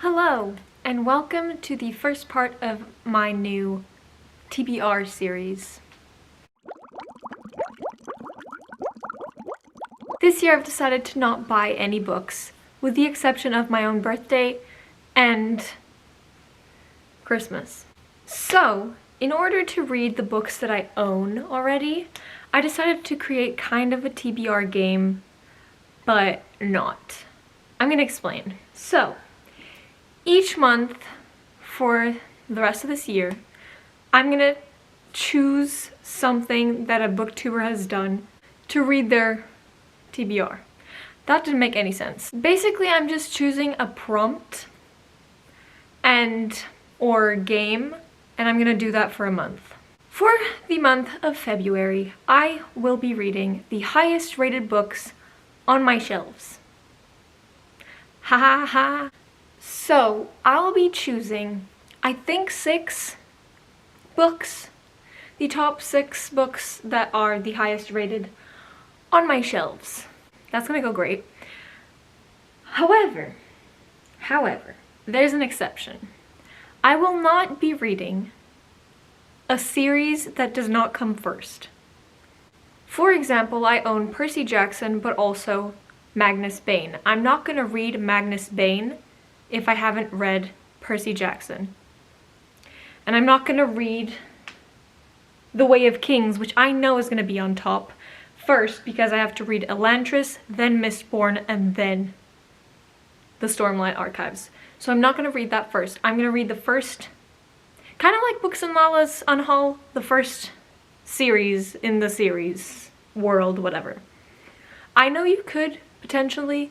Hello, and welcome to the first part of my new TBR series. This year I've decided to not buy any books, with the exception of my own birthday and Christmas. So, in order to read the books that I own already, I decided to create kind of a TBR game, but not. I'm gonna explain. So, each month for the rest of this year, I'm gonna choose something that a booktuber has done to read their TBR. That didn't make any sense. Basically, I'm just choosing a prompt or game, and I'm gonna do that for a month. For the month of February, I will be reading the highest rated books on my shelves. Ha ha ha. So, I'll be choosing, I think, 6 books, the top 6 books that are the highest rated on my shelves. That's gonna go great. However, there's an exception. I will not be reading a series that does not come first. For example, I own Percy Jackson, but also Magnus Bane. I'm not gonna read Magnus Bane if I haven't read Percy Jackson. And I'm not gonna read The Way of Kings, which I know is gonna be on top first because I have to read Elantris, then Mistborn, and then the Stormlight Archives. So I'm not gonna read that first. I'm gonna read the first, kind of like Books and Lala's Unhaul, the first series in the series world, whatever. I know you could potentially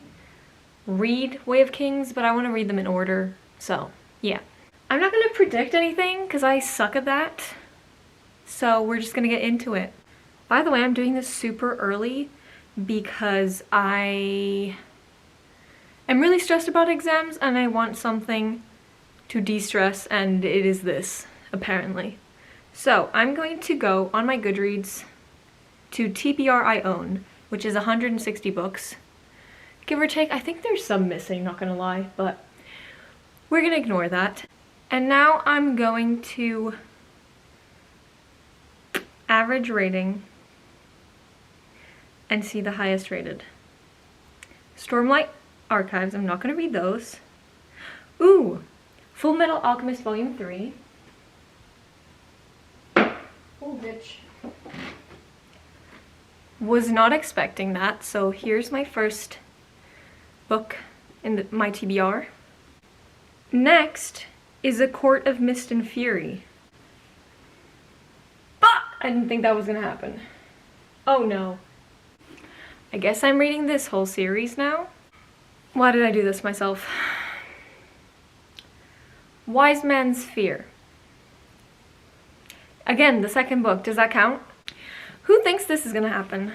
read Way of Kings, but I want to read them in order, so yeah. I'm not going to predict anything because I suck at that, so we're just going to get into it. By the way, I'm doing this super early because I am really stressed about exams and I want something to de-stress, and it is this, apparently. So I'm going to go on my Goodreads to TBR I own, which is 160 books. Give or take. I think there's some missing, not gonna lie, but we're gonna ignore that. And now I'm going to average rating and see the highest rated. Stormlight Archives, I'm not gonna read those. Ooh, Full Metal Alchemist Volume 3. Oh, bitch. Was not expecting that, so here's my first book in my TBR. Next is A Court of Mist and Fury. But I didn't think that was gonna happen. Oh no. I guess I'm reading this whole series now. Why did I do this myself? Wise Man's Fear. Again, the second book, does that count? Who thinks this is gonna happen?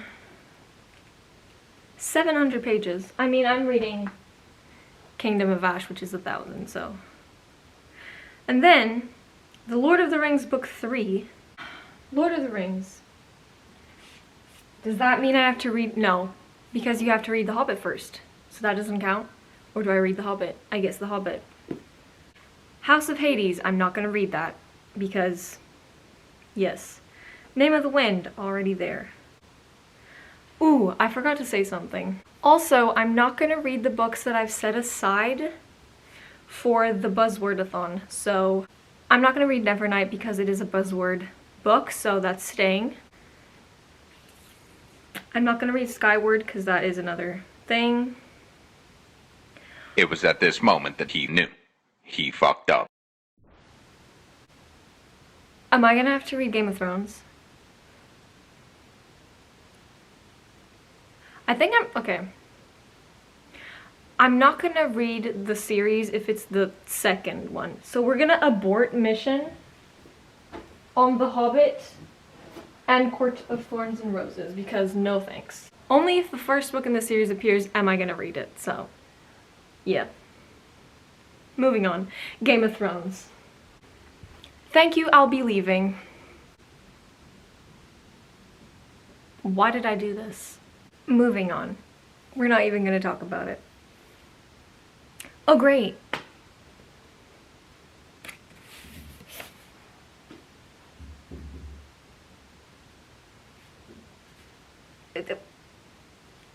700 pages. I mean, I'm reading Kingdom of Ash, which is 1,000, so. And then, The Lord of the Rings Book 3. Lord of the Rings. Does that mean I have to read? No, because you have to read The Hobbit first. So that doesn't count. Or do I read The Hobbit? I guess The Hobbit. House of Hades. I'm not gonna read that because, yes. Name of the Wind, already there. Ooh, I forgot to say something. Also, I'm not gonna read the books that I've set aside for the Buzzword-a-thon. So, I'm not gonna read Nevernight because it is a Buzzword book, so that's staying. I'm not gonna read Skyward because that is another thing. It was at this moment that he knew. He fucked up. Am I gonna have to read Game of Thrones? I think okay. I'm not gonna read the series if it's the second one. So we're gonna abort mission on The Hobbit and Court of Thorns and Roses because no thanks. Only if the first book in the series appears am I gonna read it, so yeah. Moving on. Game of Thrones. Thank you, I'll be leaving. Why did I do this? Moving on. We're not even gonna talk about it. Oh great.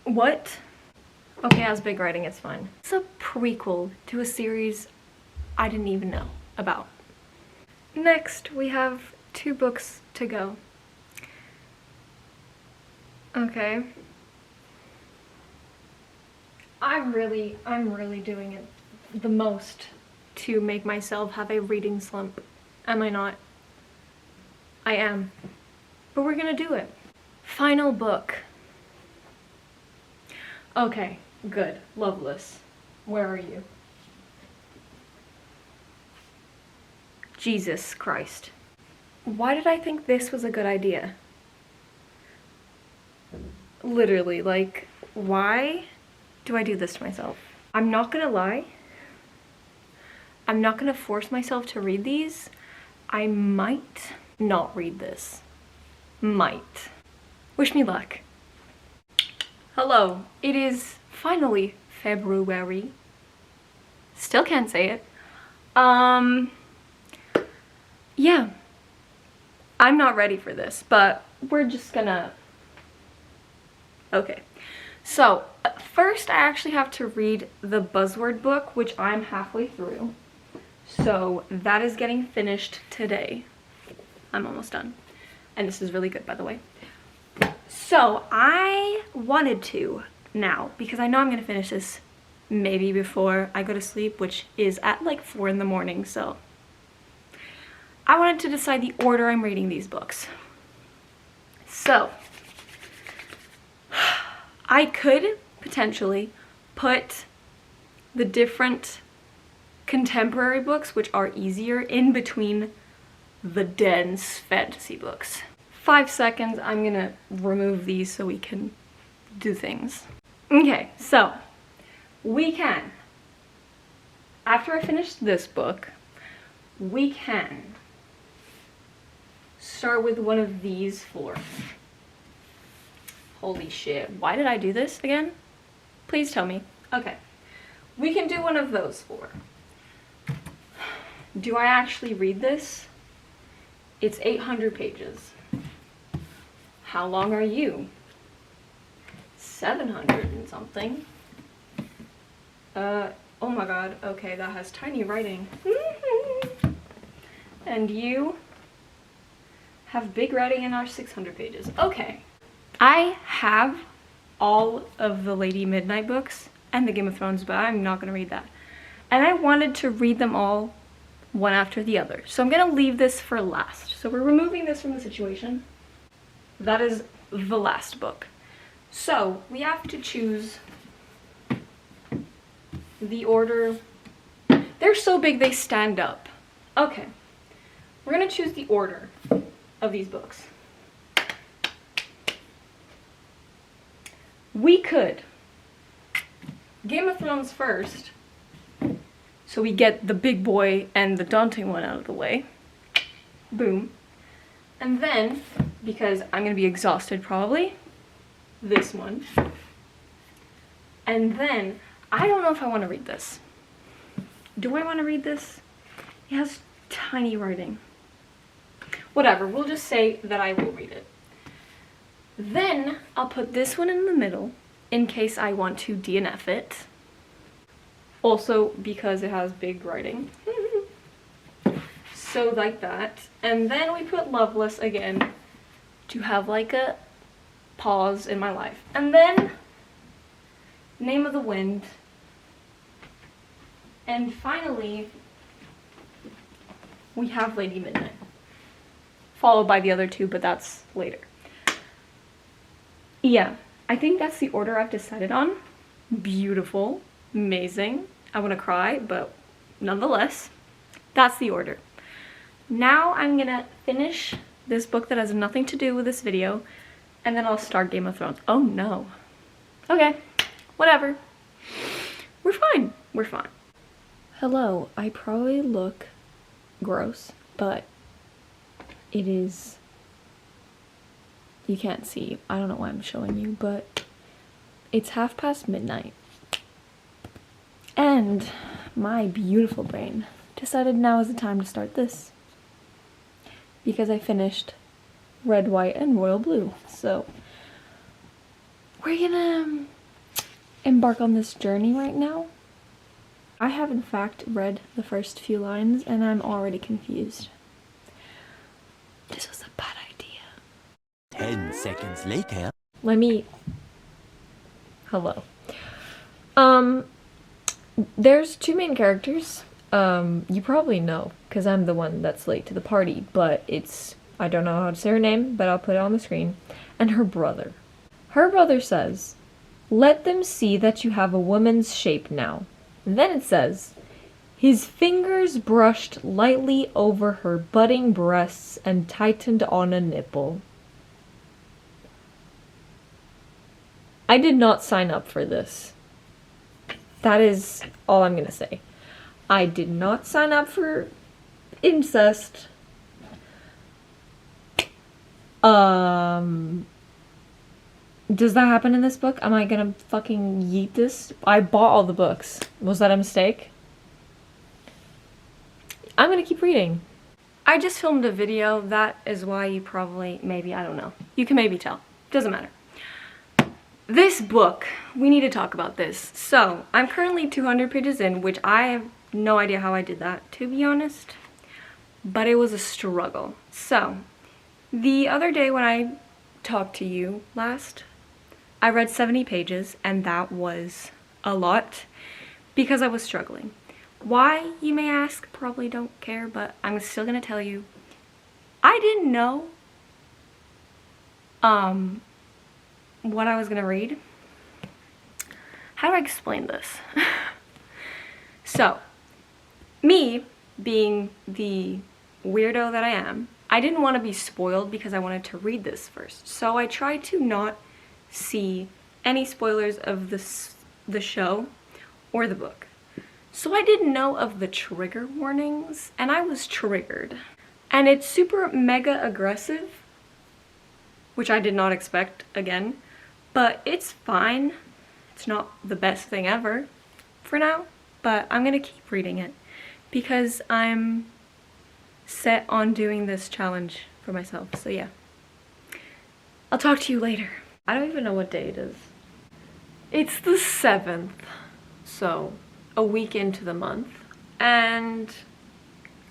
What? Okay, as big writing, it's fine. It's a prequel to a series I didn't even know about. Next, we have 2 books to go. Okay. I'm really doing it the most to make myself have a reading slump. Am I not? I am. But we're gonna do it. Final book. Okay, good. Loveless. Where are you? Jesus Christ. Why did I think this was a good idea? Literally, like, why do I do this to myself? I'm not gonna lie. I'm not gonna force myself to read these. I might not read this. Might. Wish me luck. Hello, it is finally February. Still can't say it. Yeah. I'm not ready for this, but we're just gonna... Okay. So, first I actually have to read the buzzword book, which I'm halfway through. So, that is getting finished today. I'm almost done. And this is really good, by the way. So, I wanted to now, because I know I'm gonna finish this maybe before I go to sleep, which is at like 4 in the morning, so... I wanted to decide the order I'm reading these books. So, I could potentially put the different contemporary books, which are easier, in between the dense fantasy books. 5 seconds, I'm gonna remove these so we can do things. Okay, so we can, after I finish this book, we can start with one of these 4. Holy shit, why did I do this again? Please tell me. Okay, we can do one of those 4. Do I actually read this? It's 800 pages. How long are you? 700 and something. Oh my god, okay, that has tiny writing. And you have big writing and are 600 pages. Okay. I have all of the Lady Midnight books and the Game of Thrones, but I'm not gonna read that. And I wanted to read them all one after the other. So I'm gonna leave this for last. So we're removing this from the situation. That is the last book. So we have to choose the order. They're so big they stand up. Okay. We're gonna choose the order of these books. We could Game of Thrones first, so we get the big boy and the daunting one out of the way. Boom. And then, because I'm gonna be exhausted probably, this one. And then, I don't know if I want to read this. Do I want to read this? It has tiny writing. Whatever, we'll just say that I will read it. Then, I'll put this one in the middle, in case I want to DNF it. Also, because it has big writing. So, like that. And then we put Loveless again, to have like a pause in my life. And then, Name of the Wind. And finally, we have Lady Midnight. Followed by the other 2, but that's later. Yeah, I think that's the order I've decided on. Beautiful, amazing. I want to cry, but nonetheless, that's the order. Now I'm gonna finish this book that has nothing to do with this video, and then I'll start Game of Thrones. Oh no. Okay, whatever. We're fine, we're fine. Hello, I probably look gross, but it is... You can't see. I don't know why I'm showing you, but it's midnight. And my beautiful brain decided now is the time to start this. Because I finished Red, White, and Royal Blue. So we're gonna embark on this journey right now. I have in fact read the first few lines and I'm already confused. This was a bad idea. 10 seconds later. Hello. There's two main characters. You probably know, because I'm the one that's late to the party, but I don't know how to say her name, but I'll put it on the screen. And her brother. Her brother says, "Let them see that you have a woman's shape now." And then it says, "His fingers brushed lightly over her budding breasts and tightened on a nipple." I did not sign up for this. That is all I'm gonna say. I did not sign up for incest. Does that happen in this book? Am I gonna fucking yeet this? I bought all the books. Was that a mistake? I'm gonna keep reading. I just filmed a video. That is why you probably, maybe, I don't know. You can maybe tell. Doesn't matter. This book, we need to talk about this. So, I'm currently 200 pages in, which I have no idea how I did that, to be honest. But it was a struggle. So, the other day when I talked to you last, I read 70 pages, and that was a lot because I was struggling. Why, you may ask? Probably don't care, but I'm still gonna tell you. I didn't know what I was gonna read. How do I explain this? So, me being the weirdo that I am, I didn't want to be spoiled because I wanted to read this first. So I tried to not see any spoilers of the show or the book. So I didn't know of the trigger warnings, and I was triggered. And it's super mega aggressive, which I did not expect again, but it's fine. It's not the best thing ever for now, but I'm gonna keep reading it because I'm set on doing this challenge for myself. So yeah, I'll talk to you later. I don't even know what day it is. It's the 7th, so a week into the month, and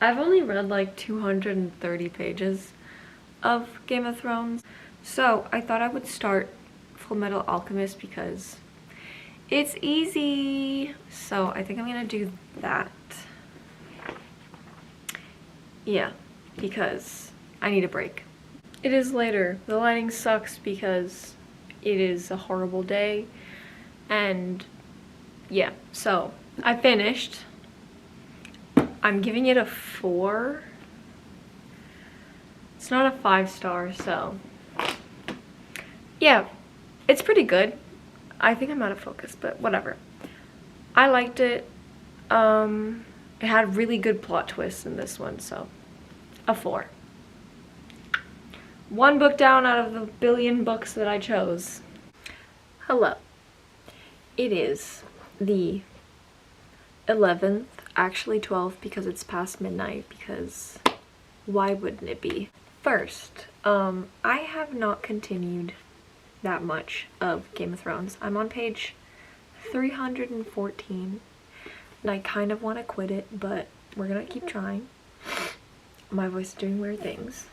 I've only read like 230 pages of Game of Thrones. So I thought I would start Fullmetal Alchemist because it's easy. So I think I'm gonna do that. Yeah, because I need a break. It is later. The lighting sucks because it is a horrible day. And yeah, so I finished. I'm giving it a 4. It's not a 5-star, so yeah, it's pretty good. I think I'm out of focus, but whatever. I liked it. It had really good plot twists in this one, so a 4. 1 book down out of the billion books that I chose. Hello. It is the 11th, actually 12th because it's past midnight, because why wouldn't it be? First, I have not continued that much of Game of Thrones. I'm on page 314 and I kind of want to quit it, but we're gonna keep trying. My voice is doing weird things.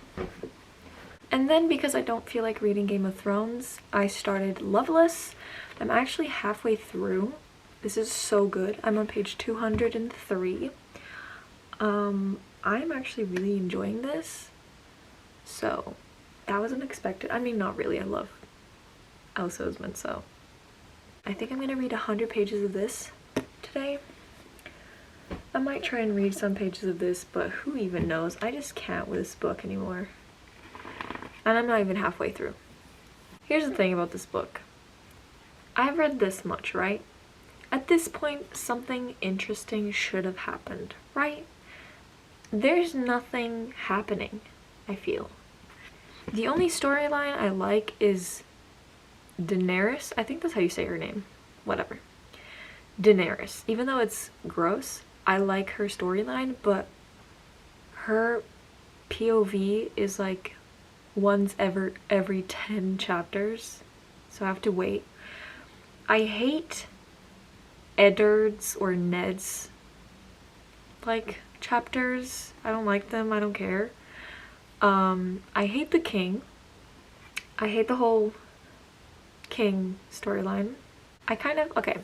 And then because I don't feel like reading Game of Thrones, I started Loveless. I'm actually halfway through. This is so good. I'm on page 203. I'm actually really enjoying this. So that was unexpected. I mean, not really. I love Alice Oseman, so I think I'm gonna read 100 pages of this today. I might try and read some pages of this, but who even knows? I just can't with this book anymore. And I'm not even halfway through. Here's the thing about this book. I've read this much, right? At this point, something interesting should have happened, right? There's nothing happening, I feel. The only storyline I like is Daenerys. I think that's how you say her name. Whatever. Daenerys. Even though it's gross, I like her storyline, but her POV is like once every 10 chapters. so I have to wait. I hate Eddard's or Ned's like chapters. I don't like them. I don't care. I hate the king. I hate the whole king storyline. Okay,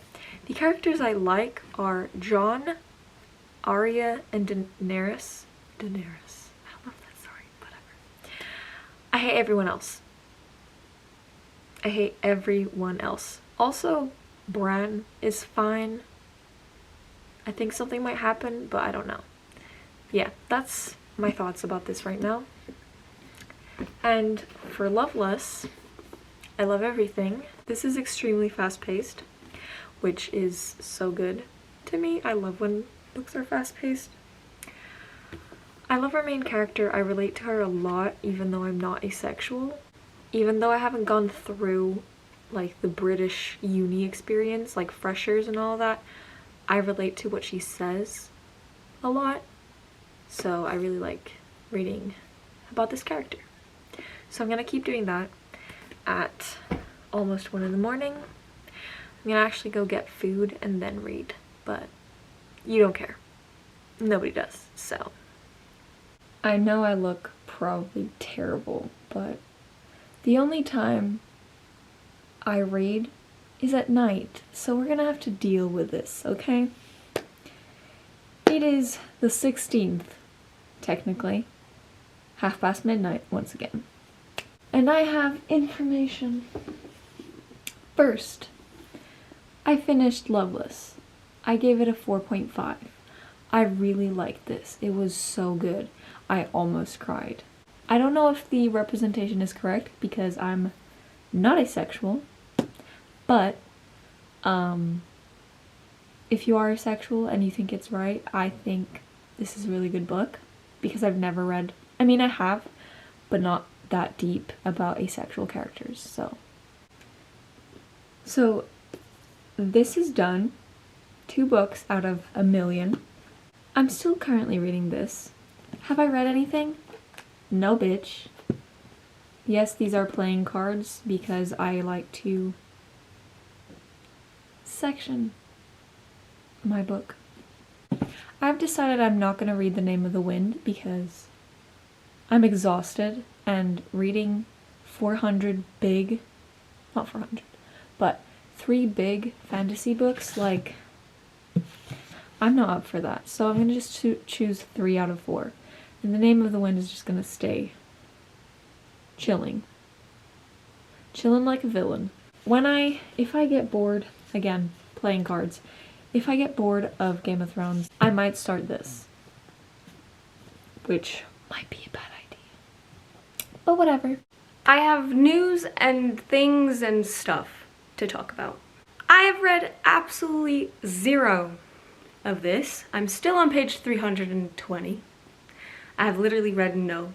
the characters I like are Jon, Arya, and Daenerys. I love that story, whatever. I hate everyone else. I hate everyone else. Also, Bran is fine. I think something might happen, but I don't know. Yeah, that's my thoughts about this right now. And for Loveless, I love everything. This is extremely fast-paced, which is so good to me. I love when books are fast-paced. I love our main character. I relate to her a lot, even though I'm not asexual. Even though I haven't gone through like the British uni experience, like freshers and all that, I relate to what she says a lot. So I really like reading about this character. So I'm gonna keep doing that at almost 1 in the morning. I'm gonna actually go get food and then read, but you don't care. Nobody does, so. I know I look probably terrible, but the only time I read is at night, so we're gonna have to deal with this, okay? It is the 16th, technically. midnight once again. And I have information. First, I finished Loveless. I gave it a 4.5. I really liked this. It was so good. I almost cried. I don't know if the representation is correct because I'm not asexual, but if you are asexual and you think it's right, I think this is a really good book because I've never read, I mean I have, but not that deep about asexual characters, so this is done. 2 books out of a million. I'm still currently reading this. Have I read anything? No, bitch. Yes, these are playing cards because I like to section my book. I've decided I'm not going to read The Name of the Wind because I'm exhausted, and reading 400 big, not 400, but 3 big fantasy books, like, I'm not up for that. So I'm going to just choose 3 out of 4. And The Name of the Wind is just going to stay chilling. Chilling like a villain. If I get bored, again, playing cards, if I get bored of Game of Thrones, I might start this. Which might be a bad idea. But whatever. I have news and things and stuff to talk about. I have read absolutely 0 of this. I'm still on page 320. I have literally read no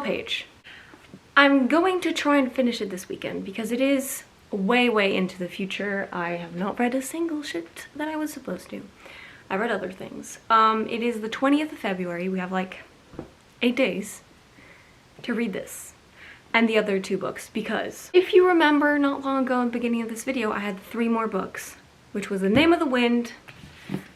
page. I'm going to try and finish it this weekend because it is way into the future. I have not read a single shit that I was supposed to. I read other things. It is the 20th of February. We have like 8 days to read this and the other 2 books, because if you remember not long ago in the beginning of this video, I had 3 more books, which was The Name of the Wind,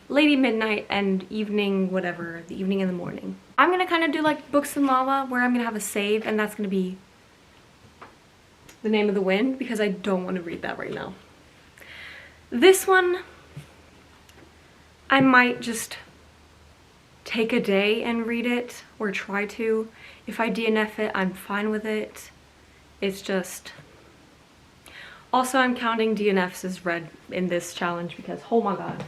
Lady Midnight, and Evening whatever, The Evening and the Morning. I'm gonna kind of do like Books of Lava, where I'm gonna have a save, and that's gonna be The Name of the Wind, because I don't want to read that right now. This one, I might just take a day and read it, or try to. If I DNF it, I'm fine with it. It's just... Also, I'm counting DNFs as read in this challenge because, oh my god.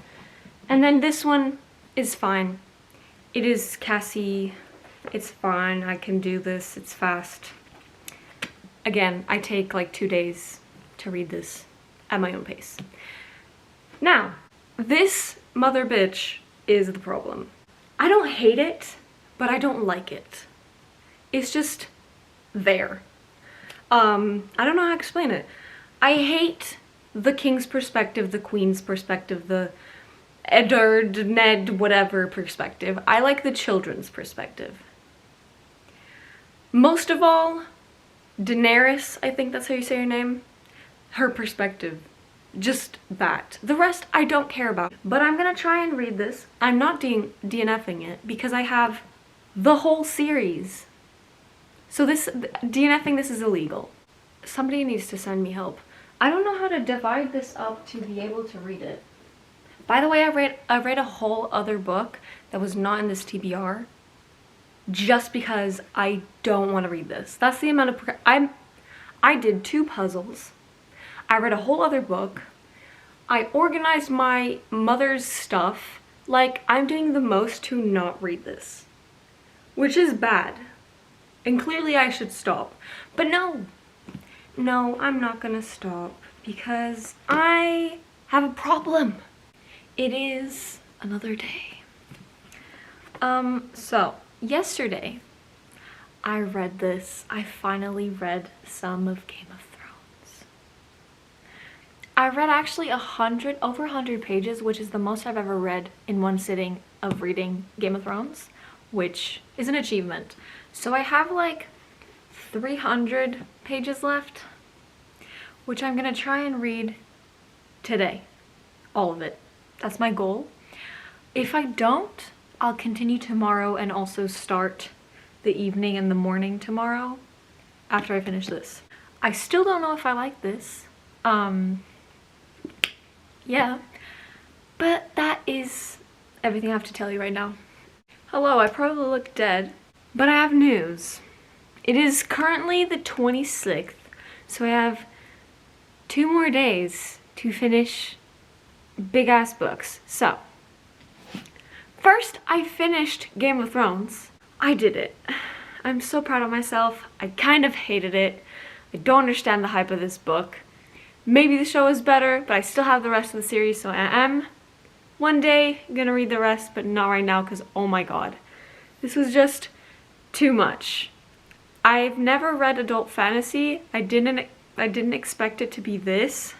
And then this one is fine. It is Cassie. It's fine. I can do this. It's fast. Again, I take like 2 days to read this at my own pace. Now, this mother bitch is the problem. I don't hate it, but I don't like it. It's just there. I don't know how to explain it. I hate the king's perspective, the queen's perspective, the Eddard, Ned, whatever perspective. I like the children's perspective. Most of all, Daenerys, I think that's how you say her name. her perspective. Just that. The rest I don't care about. But I'm gonna try and read this. I'm not DNFing it because I have the whole series. So this, DNFing this is illegal. Somebody needs to send me help. I don't know how to divide this up to be able to read it. By the way, I read a whole other book that was not in this TBR just because I don't want to read this. That's the amount of I did 2 puzzles. I read a whole other book. I organized my mother's stuff. Like, I'm doing the most to not read this, which is bad. And clearly I should stop. But no, I'm not gonna stop because I have a problem. It is another day. So yesterday I read this. I finally read some of Game of Thrones. I read actually over 100 pages, which is the most I've ever read in one sitting of reading Game of Thrones, which is an achievement. So I have like 300 pages left, which I'm gonna try and read today. All of it. That's my goal. If I don't, I'll continue tomorrow and also start the evening and the morning tomorrow after I finish this. I still don't know if I like this. Yeah. But that is everything I have to tell you right now. Hello, I probably look dead, but I have news. It is currently the 26th, so I have 2 more days to finish big ass books. So, first I finished Game of Thrones. I did it. I'm so proud of myself. I kind of hated it. I don't understand the hype of this book. Maybe the show is better, but I still have the rest of the series, so I am one day gonna read the rest, but not right now because oh my god. This was just too much. I've never read adult fantasy. I didn't expect it to be this.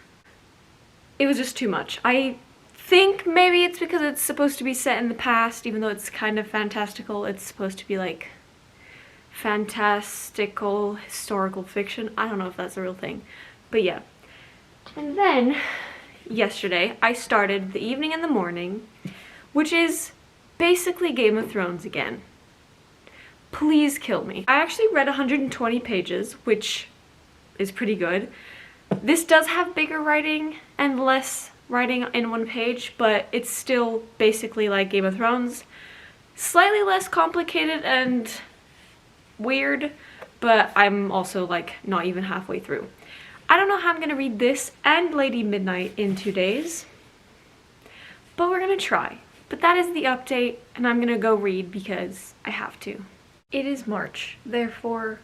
It was just too much. I think maybe it's because it's supposed to be set in the past, even though it's kind of fantastical. It's supposed to be like fantastical historical fiction. I don't know if that's a real thing, but yeah. And then yesterday I started The Evening and the Morning, which is basically Game of Thrones again. Please kill me. I actually read 120 pages, which is pretty good. This does have bigger writing and less writing in one page, but it's still basically like Game of Thrones. Slightly less complicated and weird, but I'm also like not even halfway through. I don't know how I'm gonna read this and Lady Midnight in 2 days, but we're gonna try. But that is the update, and I'm gonna go read because I have to. It is March, therefore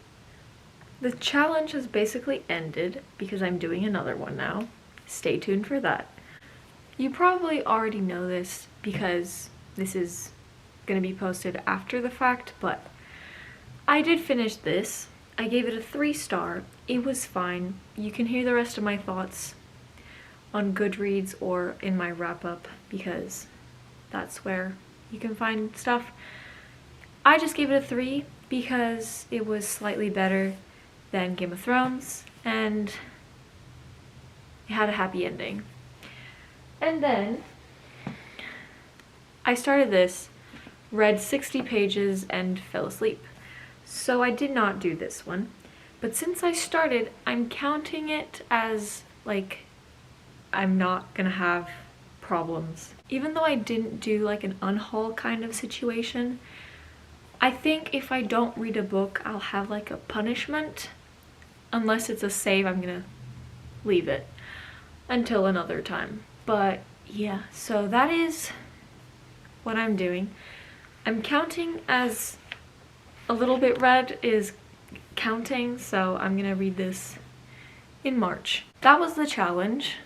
the challenge has basically ended because I'm doing another one now. Stay tuned for that. You probably already know this because this is gonna be posted after the fact, but I did finish this. I gave it a 3-star. It was fine. You can hear the rest of my thoughts on Goodreads or in my wrap-up because that's where you can find stuff. I just gave it a 3 because it was slightly better than Game of Thrones and it had a happy ending. And then I started this, read 60 pages and fell asleep. So I did not do this one. But since I started, I'm counting it as like I'm not gonna have problems. Even though I didn't do like an unhaul kind of situation, I think if I don't read a book, I'll have like a punishment. Unless it's a save, I'm gonna leave it until another time. But yeah, so that is what I'm doing. I'm counting as a little bit read is counting, so I'm gonna read this in March. That was the challenge.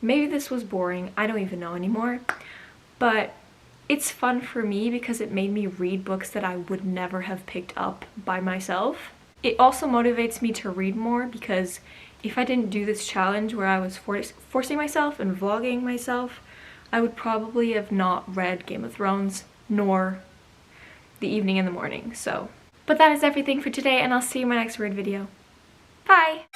Maybe this was boring, I don't even know anymore, but it's fun for me because it made me read books that I would never have picked up by myself. It also motivates me to read more because if I didn't do this challenge where I was forcing myself and vlogging myself, I would probably have not read Game of Thrones nor The Evening and the Morning. So, but that is everything for today, and I'll see you in my next word video. Bye!